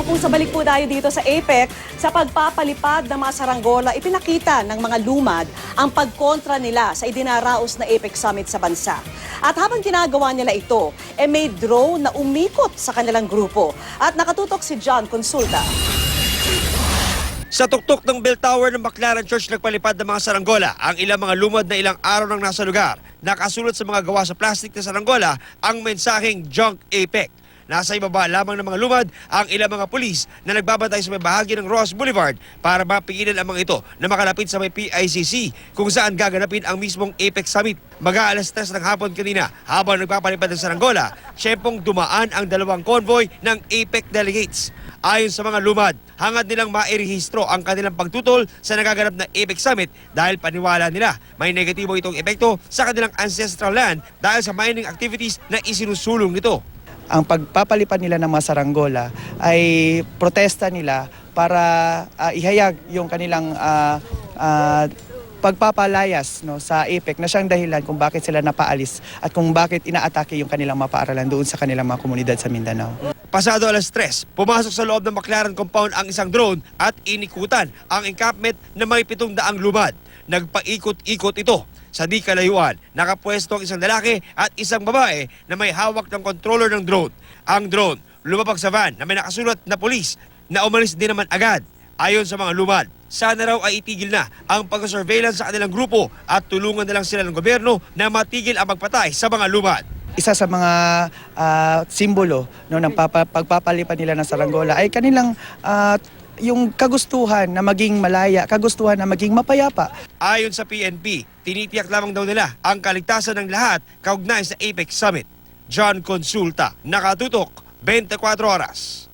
kung sa balik po tayo dito sa APEC, sa pagpapalipad ng mga saranggola, ipinakita ng mga lumad ang pagkontra nila sa idinaraos na APEC Summit sa bansa. At habang ginagawa nila ito, may drone na umikot sa kanilang grupo. At nakatutok si John Consulta. Sa tuktok ng bell tower ng Baclaran Church nagpalipad ng mga saranggola ang ilang mga lumad na ilang araw nang nasa lugar. Nakasulat sa mga gawa sa plastic na saranggola ang mensaheng Junk APEC. Nasa ibaba lamang ng mga lumad ang ilang mga pulis na nagbabantay sa may bahagi ng Ross Boulevard para mapigilan ang mga ito na makalapit sa may PICC kung saan gaganapin ang mismong APEC Summit. Mag-aalas 3 ng hapon kanina habang nagpapalipad ng saranggola, siyempong dumaan ang dalawang convoy ng APEC delegates. Ayon sa mga lumad, hangad nilang mairehistro ang kanilang pagtutol sa nagaganap na APEC Summit dahil paniwala nila may negatibo itong epekto sa kanilang ancestral land dahil sa mining activities na isinusulong nito. Ang pagpapalipad nila ng mga saranggola ay protesta nila para ihayag yung kanilang pagpapalayas sa APEC na siyang dahilan kung bakit sila napaalis at kung bakit inaatake yung kanilang mapaaralan doon sa kanilang mga komunidad sa Mindanao. Pasado alas 3, pumasok sa loob ng Baclaran compound ang isang drone at inikutan ang encampment na may 700 lumad. Nagpaikot-ikot ito. Sa di kalayuan, nakapwesto ang isang lalaki at isang babae na may hawak ng controller ng drone. Ang drone lumapag sa van na may nakasulat na pulis na umalis din naman agad. Ayon sa mga lumad, sana raw ay itigil na ang pag-surveillance sa kanilang grupo at tulungan na lang sila ng gobyerno na matigil ang pagpatay sa mga lumad. Isa sa mga simbolo ng pagpapalipad nila ng saranggola ay kanilang yung kagustuhan na maging malaya, kagustuhan na maging mapayapa. Ayon sa PNP, tinitiyak lamang daw nila ang kaligtasan ng lahat kaugnay sa APEC Summit. John Consulta, nakatutok, 24 oras.